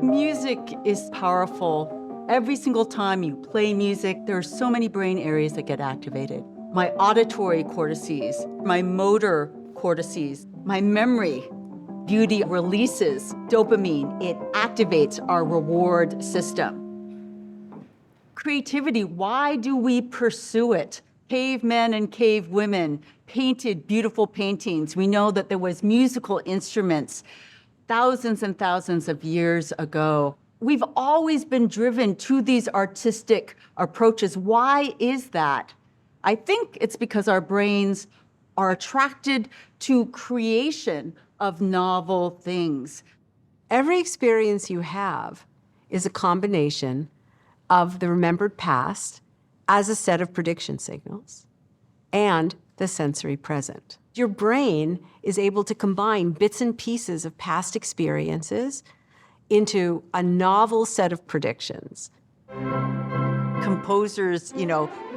Music is powerful. Every single time you play music, there are so many brain areas that get activated. My auditory cortices, my motor cortices, my memory. Beauty releases dopamine. It activates our reward system. Creativity, why do we pursue it? Cavemen and cave women painted beautiful paintings. We know that there was musical instruments thousands and thousands of years ago. We've always been driven to these artistic approaches. Why is that? I think it's because our brains are attracted to creation of novel things. Every experience you have is a combination of the remembered past as a set of prediction signals and the sensory present. Your brain is able to combine bits and pieces of past experiences into a novel set of predictions. Composers,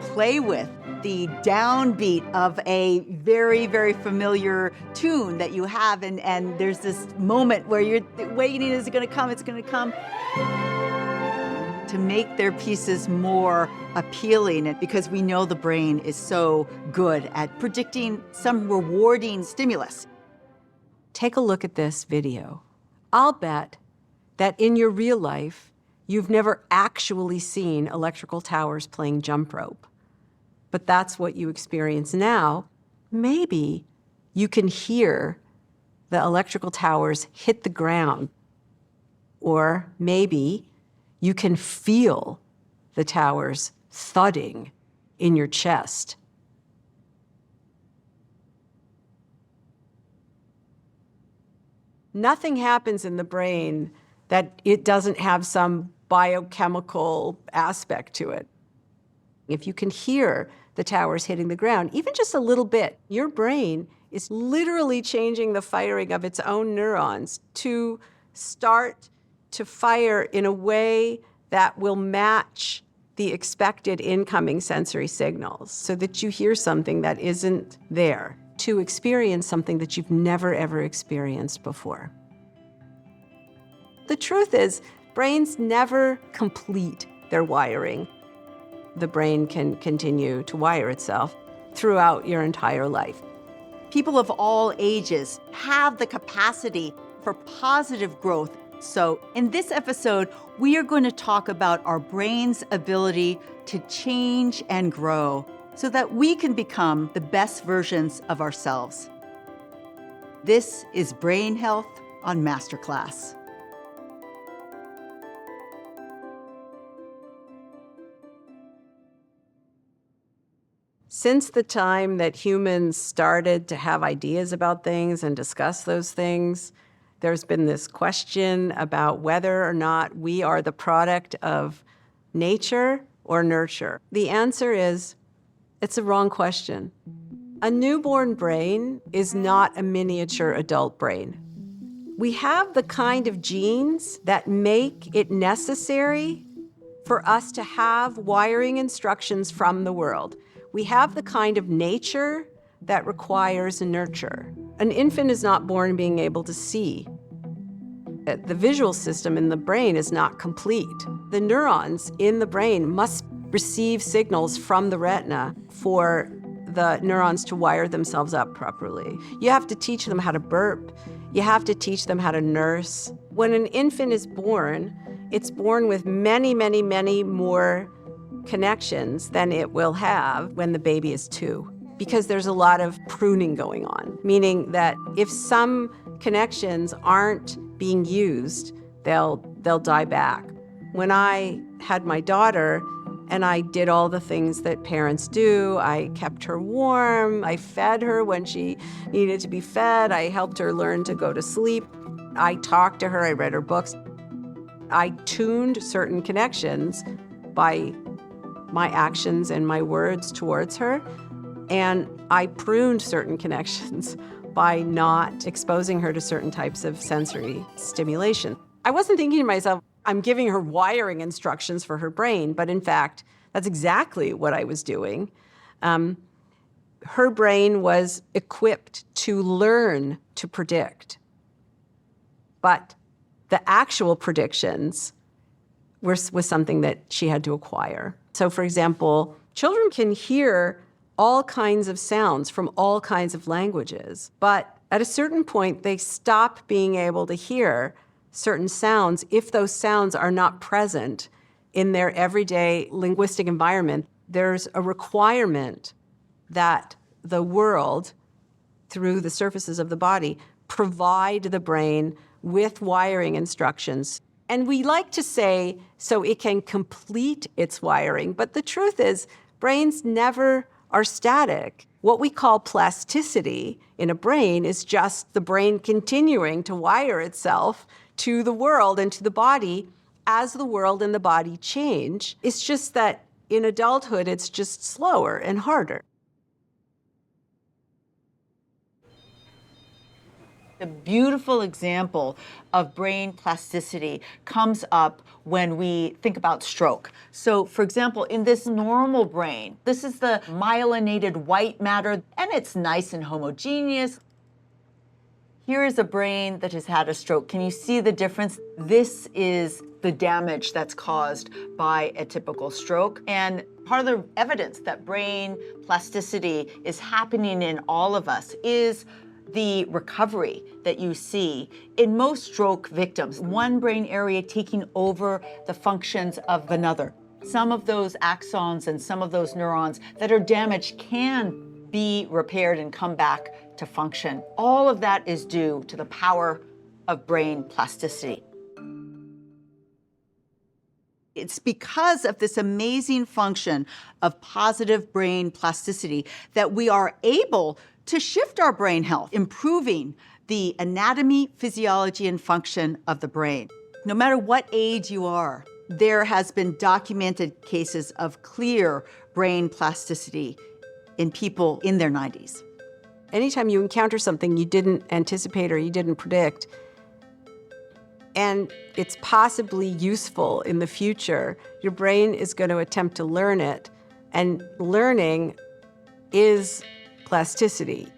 play with the downbeat of a very, very familiar tune that you have, and there's this moment where you're waiting, is it gonna come, it's gonna come. To make their pieces more appealing, because we know the brain is so good at predicting some rewarding stimulus. Take a look at this video. I'll bet that in your real life, you've never actually seen electrical towers playing jump rope, but that's what you experience now. Maybe you can hear the electrical towers hit the ground, or maybe you can feel the towers thudding in your chest. Nothing happens in the brain that it doesn't have some biochemical aspect to it. If you can hear the towers hitting the ground, even just a little bit, your brain is literally changing the firing of its own neurons to start to fire in a way that will match the expected incoming sensory signals so that you hear something that isn't there, to experience something that you've never, ever experienced before. The truth is, brains never complete their wiring. The brain can continue to wire itself throughout your entire life. People of all ages have the capacity for positive growth. So in this episode, we are going to talk about our brain's ability to change and grow so that we can become the best versions of ourselves. This is Brain Health on Masterclass. Since the time that humans started to have ideas about things and discuss those things, there's been this question about whether or not we are the product of nature or nurture. The answer is, it's a wrong question. A newborn brain is not a miniature adult brain. We have the kind of genes that make it necessary for us to have wiring instructions from the world. We have the kind of nature that requires nurture. An infant is not born being able to see. The visual system in the brain is not complete. The neurons in the brain must receive signals from the retina for the neurons to wire themselves up properly. You have to teach them how to burp. You have to teach them how to nurse. When an infant is born, it's born with many, many, many more connections than it will have when the baby is 2, because there's a lot of pruning going on, meaning that if some connections aren't being used, they'll die back. When I had my daughter and I did all the things that parents do, I kept her warm, I fed her when she needed to be fed, I helped her learn to go to sleep, I talked to her, I read her books. I tuned certain connections by my actions and my words towards her, and I pruned certain connections by not exposing her to certain types of sensory stimulation. I wasn't thinking to myself, I'm giving her wiring instructions for her brain, but in fact, that's exactly what I was doing. Her brain was equipped to learn to predict, but The actual predictions was something that she had to acquire. So for example, children can hear all kinds of sounds from all kinds of languages, but at a certain point, they stop being able to hear certain sounds if those sounds are not present in their everyday linguistic environment. There's a requirement that the world, through the surfaces of the body, provide the brain with wiring instructions. And we like to say so it can complete its wiring, but the truth is brains never are static. What we call plasticity in a brain is just the brain continuing to wire itself to the world and to the body as the world and the body change. It's just that in adulthood, it's just slower and harder. A beautiful example of brain plasticity comes up when we think about stroke. So, for example, in this normal brain, this is the myelinated white matter, and it's nice and homogeneous. Here is a brain that has had a stroke. Can you see the difference? This is the damage that's caused by a typical stroke. And part of the evidence that brain plasticity is happening in all of us is the recovery that you see in most stroke victims, one brain area taking over the functions of another. Some of those axons and some of those neurons that are damaged can be repaired and come back to function. All of that is due to the power of brain plasticity. It's because of this amazing function of positive brain plasticity that we are able to shift our brain health, improving the anatomy, physiology, and function of the brain. No matter what age you are, there has been documented cases of clear brain plasticity in people in their 90s. Anytime you encounter something you didn't anticipate or you didn't predict, and it's possibly useful in the future, your brain is going to attempt to learn it. And learning is plasticity.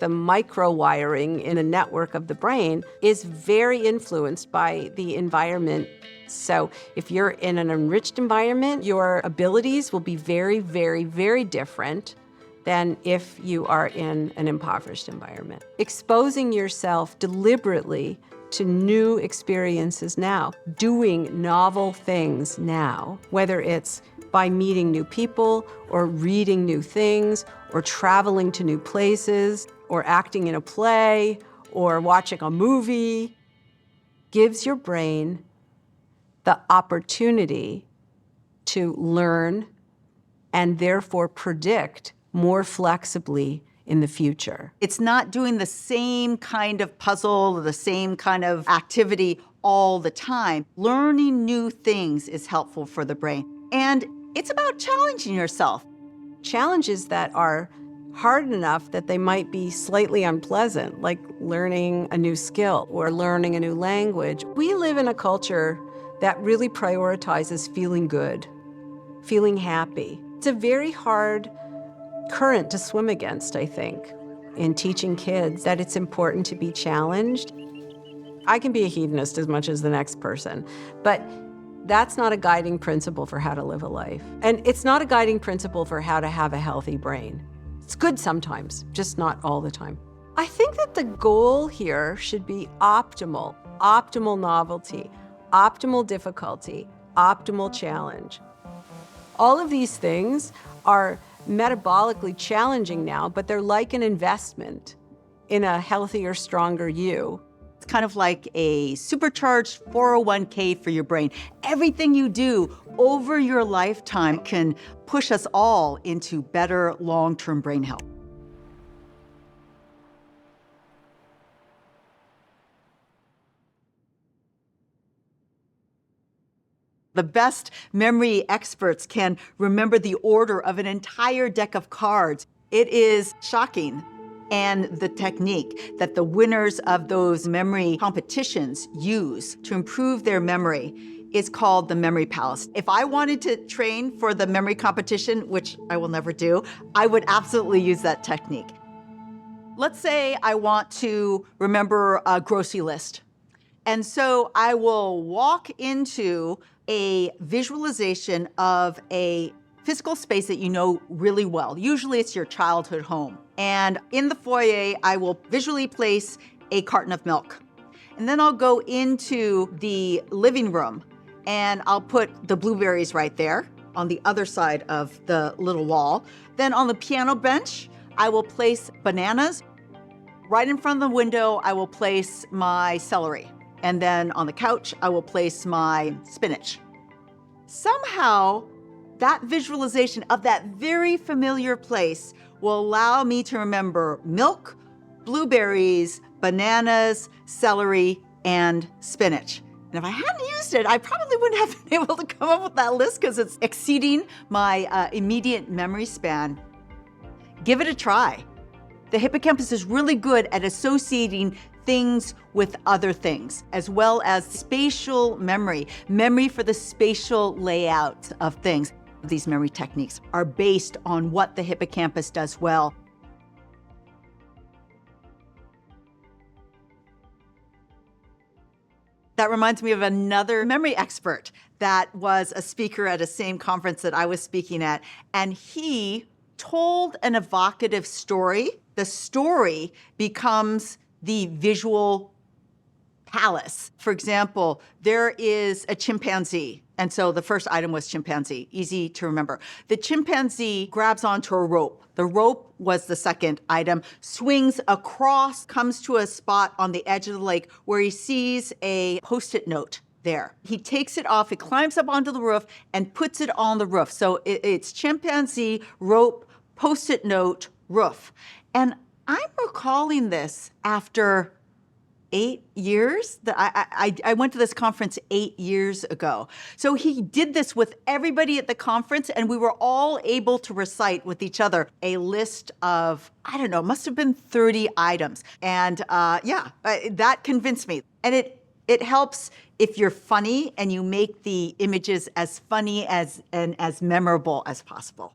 The micro-wiring in a network of the brain is very influenced by the environment. So if you're in an enriched environment, your abilities will be very, very, very different than if you are in an impoverished environment. Exposing yourself deliberately to new experiences now, doing novel things now, whether it's by meeting new people or reading new things or traveling to new places or acting in a play or watching a movie, gives your brain the opportunity to learn and therefore predict more flexibly in the future. It's not doing the same kind of puzzle or the same kind of activity all the time. Learning new things is helpful for the brain. And it's about challenging yourself. Challenges that are hard enough that they might be slightly unpleasant, like learning a new skill or learning a new language. We live in a culture that really prioritizes feeling good, feeling happy. It's a very hard current to swim against, I think, in teaching kids that it's important to be challenged. I can be a hedonist as much as the next person, but that's not a guiding principle for how to live a life. And it's not a guiding principle for how to have a healthy brain. It's good sometimes, just not all the time. I think that the goal here should be optimal novelty, optimal difficulty, optimal challenge. All of these things are metabolically challenging now, but they're like an investment in a healthier, stronger you. It's kind of like a supercharged 401k for your brain. Everything you do over your lifetime can push us all into better long-term brain health. The best memory experts can remember the order of an entire deck of cards. It is shocking. And the technique that the winners of those memory competitions use to improve their memory is called the memory palace. If I wanted to train for the memory competition, which I will never do, I would absolutely use that technique. Let's say I want to remember a grocery list. And so I will walk into a visualization of a physical space that you know really well. Usually it's your childhood home. And in the foyer, I will visually place a carton of milk. And then I'll go into the living room and I'll put the blueberries right there on the other side of the little wall. Then on the piano bench, I will place bananas. Right in front of the window, I will place my celery. And then on the couch, I will place my spinach. Somehow, that visualization of that very familiar place will allow me to remember milk, blueberries, bananas, celery, and spinach. And if I hadn't used it, I probably wouldn't have been able to come up with that list because it's exceeding my immediate memory span. Give it a try. The hippocampus is really good at associating things with other things, as well as spatial memory, memory for the spatial layout of things. These memory techniques are based on what the hippocampus does well. That reminds me of another memory expert that was a speaker at a same conference that I was speaking at, and he told an evocative story. The story becomes the visual palace. For example, there is a chimpanzee. And so the first item was chimpanzee, easy to remember. The chimpanzee grabs onto a rope. The rope was the second item, swings across, comes to a spot on the edge of the lake where he sees a Post-it note there. He takes it off, he climbs up onto the roof and puts it on the roof. So it's chimpanzee, rope, Post-it note, roof. And I'm recalling this after 8 years. I went to this conference 8 years ago. So he did this with everybody at the conference, and we were all able to recite with each other a list of, I don't know, must have been 30 items. And that convinced me. And it helps if you're funny and you make the images as funny and as memorable as possible.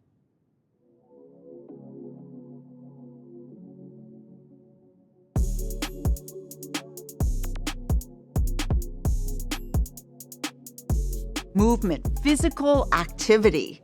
Movement, physical activity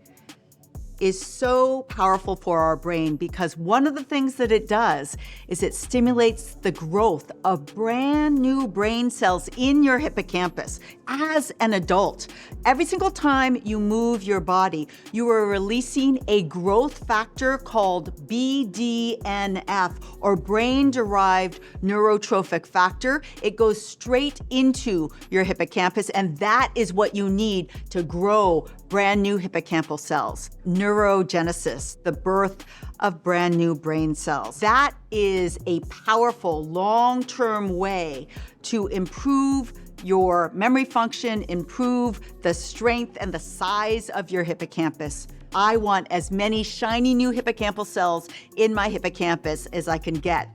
is so powerful for our brain because one of the things that it does is it stimulates the growth of brand new brain cells in your hippocampus. As an adult, every single time you move your body, you are releasing a growth factor called BDNF, or brain-derived neurotrophic factor. It goes straight into your hippocampus, and that is what you need to grow brand new hippocampal cells. Neurogenesis, the birth of brand new brain cells. That is a powerful long-term way to improve your memory function, improve the strength and the size of your hippocampus. I want as many shiny new hippocampal cells in my hippocampus as I can get.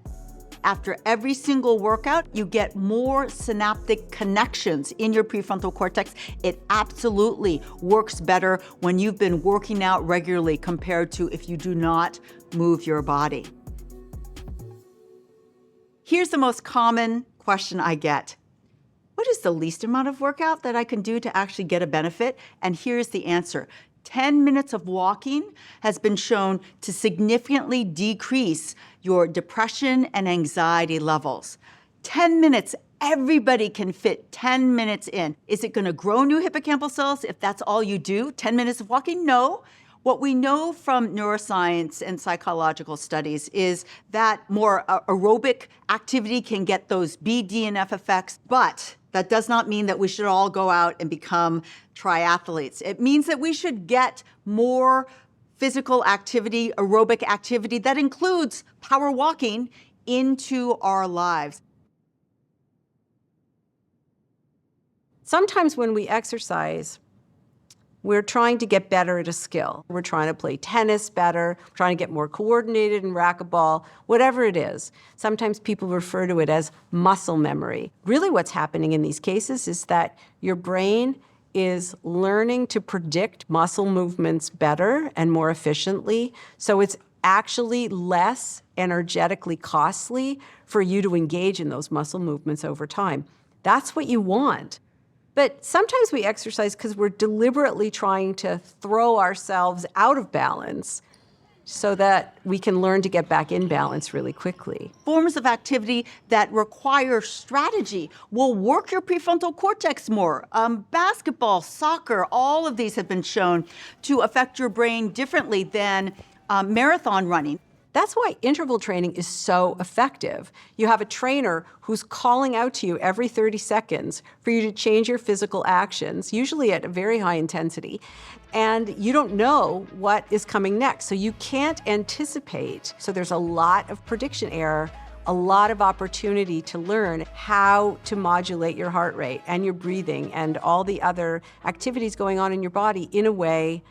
After every single workout, you get more synaptic connections in your prefrontal cortex. It absolutely works better when you've been working out regularly compared to if you do not move your body. Here's the most common question I get. What is the least amount of workout that I can do to actually get a benefit? And here's the answer. 10 minutes of walking has been shown to significantly decrease your depression and anxiety levels. 10 minutes, everybody can fit 10 minutes in. Is it going to grow new hippocampal cells if that's all you do? 10 minutes of walking? No. What we know from neuroscience and psychological studies is that more aerobic activity can get those BDNF effects, but that does not mean that we should all go out and become triathletes. It means that we should get more physical activity, aerobic activity that includes power walking into our lives. Sometimes when we exercise, we're trying to get better at a skill. We're trying to play tennis better, trying to get more coordinated in racquetball, whatever it is. Sometimes people refer to it as muscle memory. Really what's happening in these cases is that your brain is learning to predict muscle movements better and more efficiently. So it's actually less energetically costly for you to engage in those muscle movements over time. That's what you want. But sometimes we exercise because we're deliberately trying to throw ourselves out of balance so that we can learn to get back in balance really quickly. Forms of activity that require strategy will work your prefrontal cortex more. Basketball, soccer, all of these have been shown to affect your brain differently than marathon running. That's why interval training is so effective. You have a trainer who's calling out to you every 30 seconds for you to change your physical actions, usually at a very high intensity, and you don't know what is coming next. So you can't anticipate. So there's a lot of prediction error, a lot of opportunity to learn how to modulate your heart rate and your breathing and all the other activities going on in your body in a way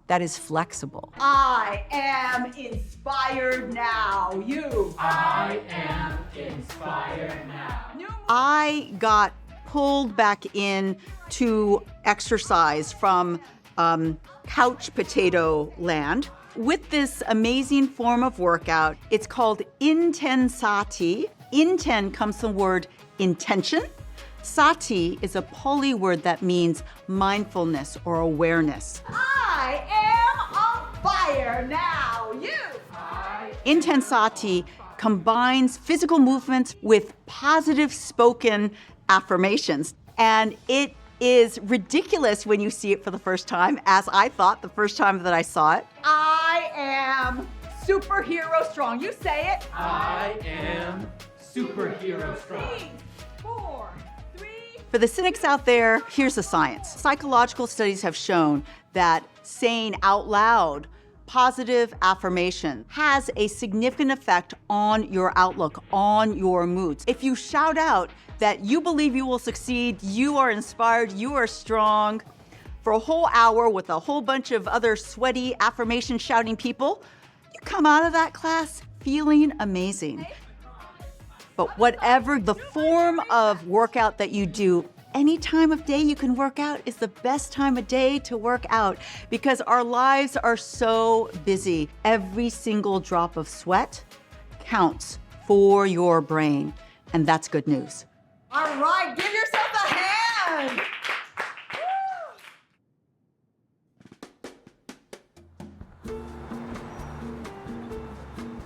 that is flexible. I am inspired now. You. I am inspired now. I got pulled back in to exercise from couch potato land with this amazing form of workout. It's called intensati. Inten comes from the word intention. Sati is a Pali word that means mindfulness or awareness. I am on fire now, you! Intensati combines physical movements with positive spoken affirmations. And it is ridiculous when you see it for the first time, as I thought the first time that I saw it. I am superhero strong. You say it. I am superhero strong. 3, 4, 3. For the cynics out there, here's the science. Psychological studies have shown that saying out loud positive affirmation has a significant effect on your outlook, on your moods. If you shout out that you believe you will succeed, you are inspired, you are strong, for a whole hour with a whole bunch of other sweaty affirmation shouting people, you come out of that class feeling amazing. But whatever the form of workout that you do, any time of day you can work out is the best time of day to work out because our lives are so busy. Every single drop of sweat counts for your brain, and that's good news. All right, give yourself a hand.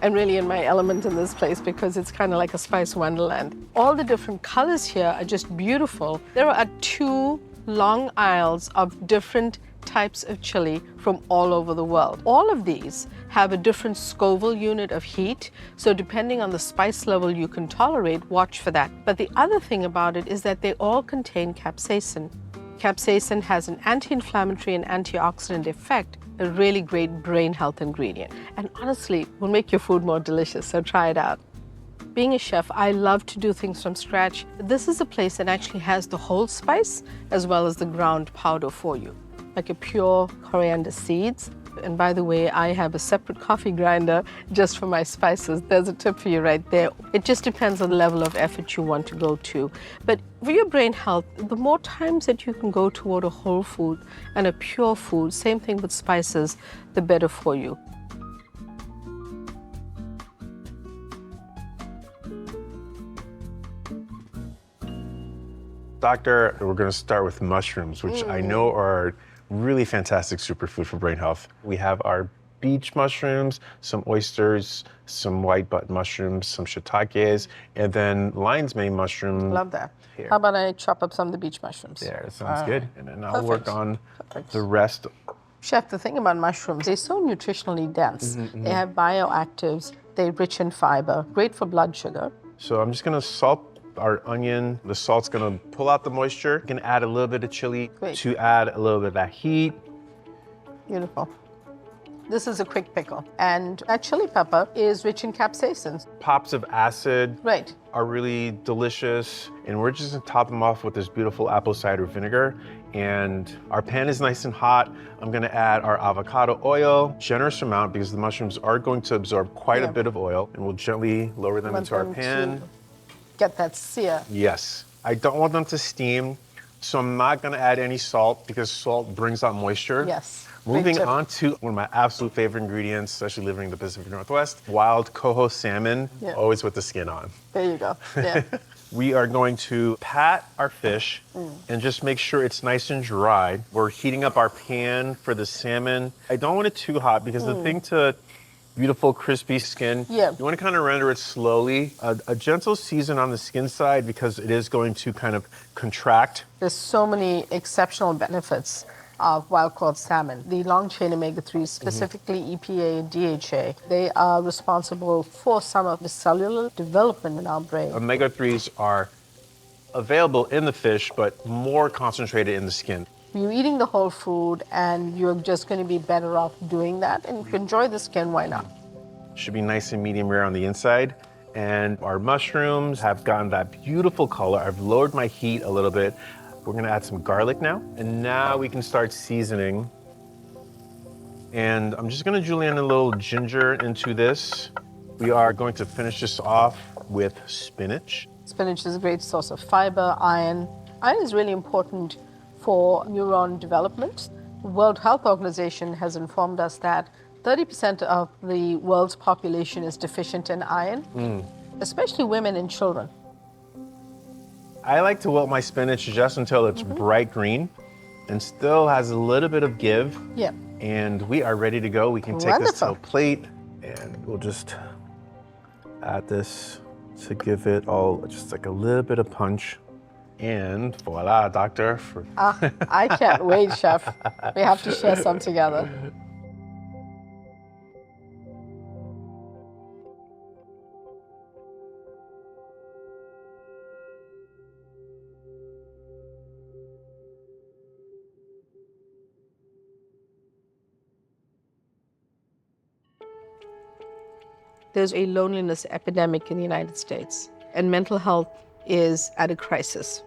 I'm really in my element in this place because it's kind of like a spice wonderland. All the different colors here are just beautiful. There are 2 long aisles of different types of chili from all over the world. All of these have a different Scoville unit of heat, so depending on the spice level you can tolerate, watch for that. But the other thing about it is that they all contain capsaicin. Capsaicin has an anti-inflammatory and antioxidant effect, a really great brain health ingredient. And honestly, will make your food more delicious, so try it out. Being a chef, I love to do things from scratch. This is a place that actually has the whole spice as well as the ground powder for you, like a pure coriander seeds. And by the way, I have a separate coffee grinder just for my spices. There's a tip for you right there. It just depends on the level of effort you want to go to. But for your brain health, the more times that you can go toward a whole food and a pure food, same thing with spices, the better for you. Doctor, we're going to start with mushrooms, which I know are really fantastic superfood for brain health. We have our beach mushrooms, some oysters, some white button mushrooms, some shiitakes, and then lion's mane mushroom. Love that. Here. How about I chop up some of the beach mushrooms? There, that sounds good. And then I'll Perfect. work on Perfect. the rest. Chef, the thing about mushrooms, they're so nutritionally dense. They have bioactives, they're rich in fiber, great for blood sugar. So I'm just going to salt our onion. The salt's going to pull out the moisture. You can add a little bit of chili Great. to add a little bit of that heat. Beautiful. This is a quick pickle. And that chili pepper is rich in capsaicin. Pops of acid Right. are really delicious. And we're just gonna top them off with this beautiful apple cider vinegar. And our pan is nice and hot. I'm gonna add our avocado oil, generous amount because the mushrooms are going to absorb quite a bit of oil. And we'll gently lower them into our Want them pan. to get that sear. Yes, I don't want them to steam. So I'm not gonna add any salt because salt brings out moisture. Yes. Moving Great tip. on to one of my absolute favorite ingredients, especially living in the Pacific Northwest, wild coho salmon, Yeah. always with the skin on. There you go. Yeah. We are going to pat our fish and just make sure it's nice and dry. We're heating up our pan for the salmon. I don't want it too hot because the thing to beautiful crispy skin, Yeah. you want to kind of render it slowly. A gentle season on the skin side because it is going to kind of contract. There's so many exceptional benefits of wild-caught salmon. The long-chain omega-3s, specifically EPA and DHA, they are responsible for some of the cellular development in our brain. Omega-3s are available in the fish, but more concentrated in the skin. You're eating the whole food, and you're just going to be better off doing that. And if you enjoy the skin, why not? Should be nice and medium rare on the inside. And our mushrooms have gotten that beautiful color. I've lowered my heat a little bit. We're gonna add some garlic now. And now we can start seasoning. And I'm just gonna julienne a little ginger into this. We are going to finish this off with spinach. Spinach is a great source of fiber, iron. Iron is really important for neuron development. The World Health Organization has informed us that 30% of the world's population is deficient in iron, especially women and children. I like to wilt my spinach just until it's bright green and still has a little bit of give. Yeah. And we are ready to go. We can take this to a Wonderful. plate and we'll just add this to give it all just like a little bit of punch. And voila, doctor. I can't wait, chef. We have to share some together. There's a loneliness epidemic in the United States, and mental health is at a crisis.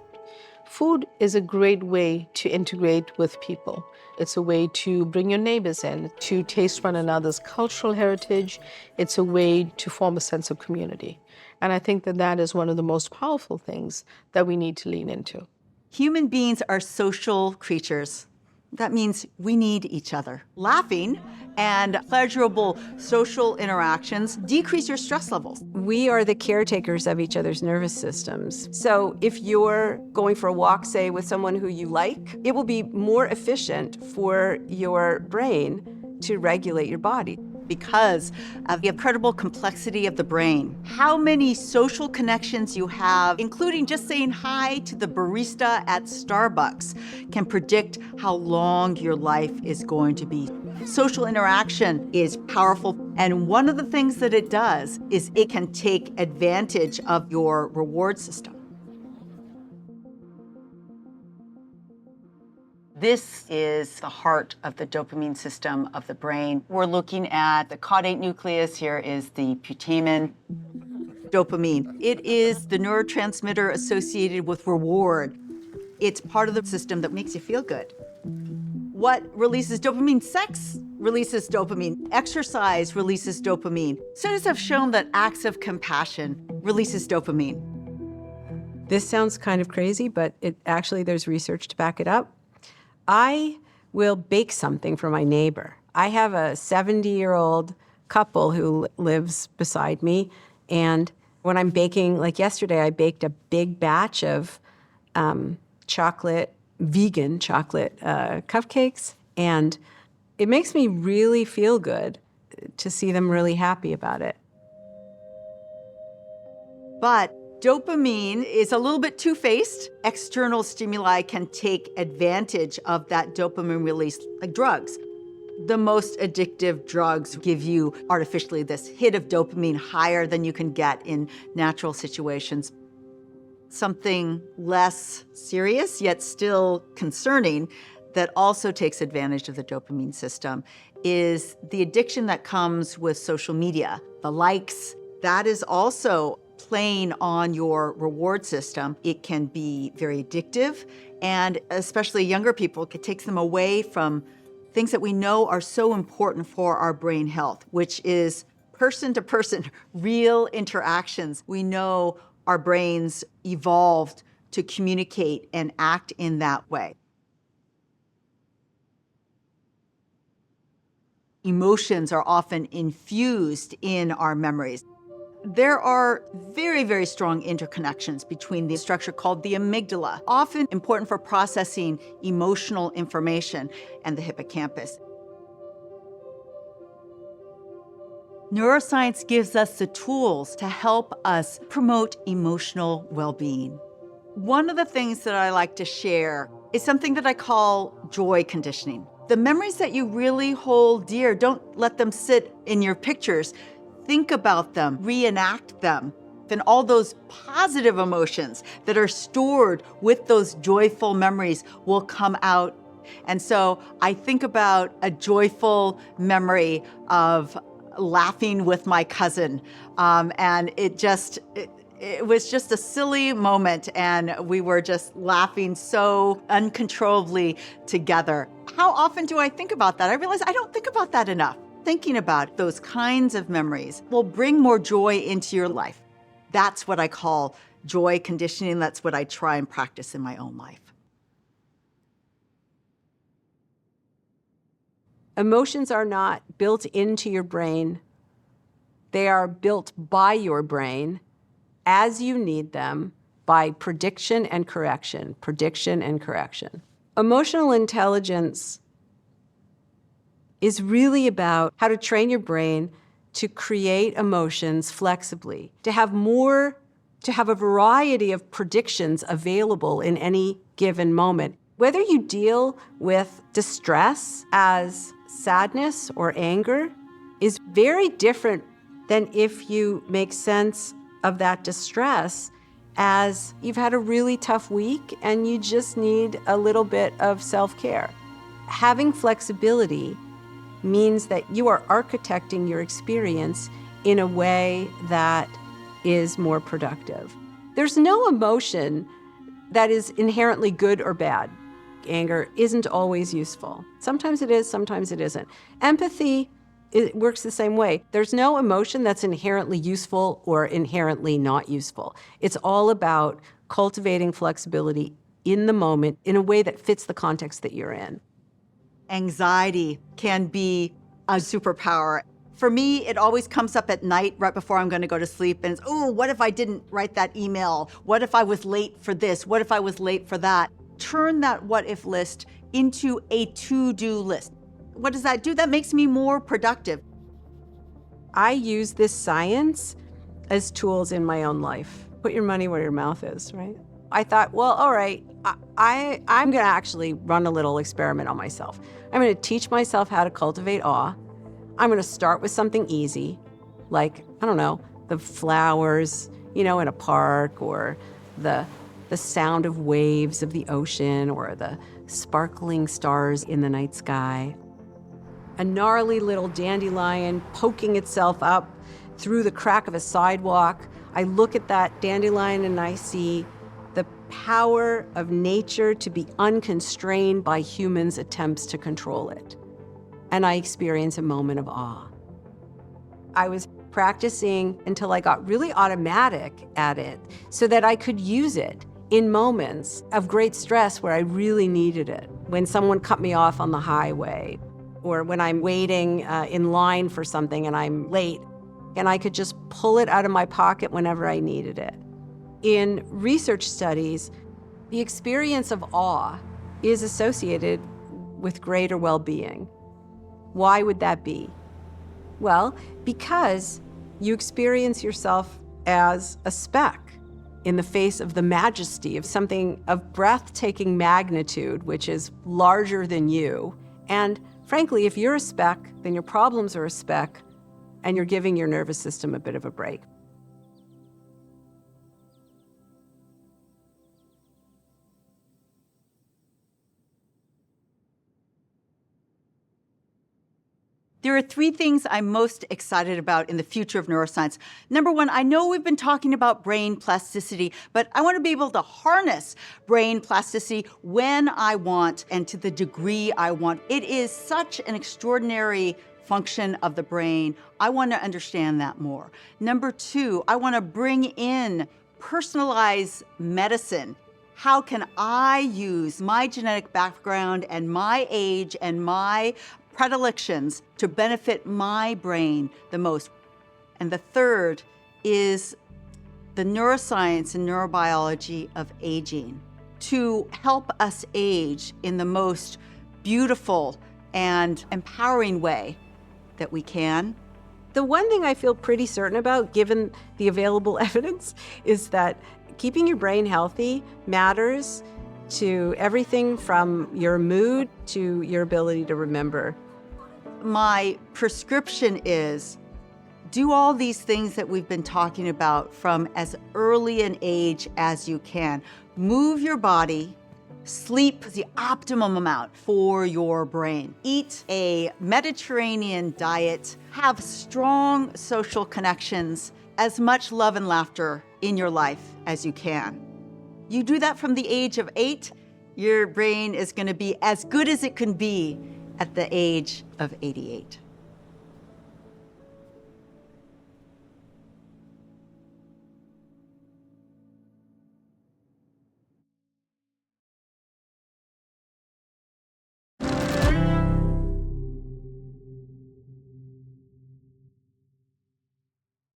Food is a great way to integrate with people. It's a way to bring your neighbors in, to taste one another's cultural heritage. It's a way to form a sense of community. And I think that that is one of the most powerful things that we need to lean into. Human beings are social creatures. That means we need each other. Laughing and pleasurable social interactions decrease your stress levels. We are the caretakers of each other's nervous systems. So if you're going for a walk, say, with someone who you like, it will be more efficient for your brain to regulate your body. Because of the incredible complexity of the brain. How many social connections you have, including just saying hi to the barista at Starbucks, can predict how long your life is going to be. Social interaction is powerful, and one of the things that it does is it can take advantage of your reward system. This is the heart of the dopamine system of the brain. We're looking at the caudate nucleus. Here is the putamen. Dopamine. It is the neurotransmitter associated with reward. It's part of the system that makes you feel good. What releases dopamine? Sex releases dopamine. Exercise releases dopamine. Studies have shown that acts of compassion releases dopamine. This sounds kind of crazy, but actually there's research to back it up. I will bake something for my neighbor. I have a 70-year-old couple who lives beside me, and when I'm baking, like yesterday, I baked a big batch of vegan chocolate cupcakes, and it makes me really feel good to see them really happy about it. But dopamine is a little bit two-faced. External stimuli can take advantage of that dopamine release, like drugs. The most addictive drugs give you artificially this hit of dopamine higher than you can get in natural situations. Something less serious, yet still concerning, that also takes advantage of the dopamine system is the addiction that comes with social media. The likes, that is also playing on your reward system. It can be very addictive, and especially younger people, it takes them away from things that we know are so important for our brain health, which is person-to-person, real interactions. We know our brains evolved to communicate and act in that way. Emotions are often infused in our memories. There are very, very strong interconnections between the structure called the amygdala, often important for processing emotional information, and the hippocampus. Neuroscience gives us the tools to help us promote emotional well-being. One of the things that I like to share is something that I call joy conditioning. The memories that you really hold dear, don't let them sit in your pictures. Think about them, reenact them, and all those positive emotions that are stored with those joyful memories will come out. And so I think about a joyful memory of laughing with my cousin, and it was just a silly moment, and we were just laughing so uncontrollably together. How often do I think about that? I realize I don't think about that enough. Thinking about those kinds of memories will bring more joy into your life. That's what I call joy conditioning. That's what I try and practice in my own life. Emotions are not built into your brain. They are built by your brain as you need them by prediction and correction, prediction and correction. Emotional intelligence is really about how to train your brain to create emotions flexibly, to have a variety of predictions available in any given moment. Whether you deal with distress as sadness or anger is very different than if you make sense of that distress as you've had a really tough week and you just need a little bit of self-care. Having flexibility means that you are architecting your experience in a way that is more productive. There's no emotion that is inherently good or bad. Anger isn't always useful. Sometimes it is, sometimes it isn't. Empathy, it works the same way. There's no emotion that's inherently useful or inherently not useful. It's all about cultivating flexibility in the moment in a way that fits the context that you're in. Anxiety can be a superpower. For me, it always comes up at night right before I'm going to go to sleep, and it's, oh, what if I didn't write that email? What if I was late for this? What if I was late for that? Turn that what if list into a to-do list. What does that do? That makes me more productive. I use this science as tools in my own life. Put your money where your mouth is, right? I thought, well, all right, I'm going to actually run a little experiment on myself. I'm going to teach myself how to cultivate awe. I'm going to start with something easy, like, I don't know, the flowers, in a park, or the sound of waves of the ocean, or the sparkling stars in the night sky. A gnarly little dandelion poking itself up through the crack of a sidewalk. I look at that dandelion and I see the power of nature to be unconstrained by humans' attempts to control it. And I experience a moment of awe. I was practicing until I got really automatic at it so that I could use it in moments of great stress where I really needed it. When someone cut me off on the highway, or when I'm waiting in line for something and I'm late, and I could just pull it out of my pocket whenever I needed it. In research studies, the experience of awe is associated with greater well-being. Why would that be? Well, because you experience yourself as a speck in the face of the majesty of something of breathtaking magnitude, which is larger than you. And frankly, if you're a speck, then your problems are a speck, and you're giving your nervous system a bit of a break. There are three things I'm most excited about in the future of neuroscience. Number one, I know we've been talking about brain plasticity, but I want to be able to harness brain plasticity when I want and to the degree I want. It is such an extraordinary function of the brain. I want to understand that more. Number two, I want to bring in personalized medicine. How can I use my genetic background and my age and my predilections to benefit my brain the most? And the third is the neuroscience and neurobiology of aging to help us age in the most beautiful and empowering way that we can. The one thing I feel pretty certain about, given the available evidence, is that keeping your brain healthy matters to everything from your mood to your ability to remember. My prescription is do all these things that we've been talking about from as early an age as you can. Move your body, sleep the optimum amount for your brain. Eat a Mediterranean diet, have strong social connections, as much love and laughter in your life as you can. You do that from the age of 8, your brain is going to be as good as it can be at the age of 88.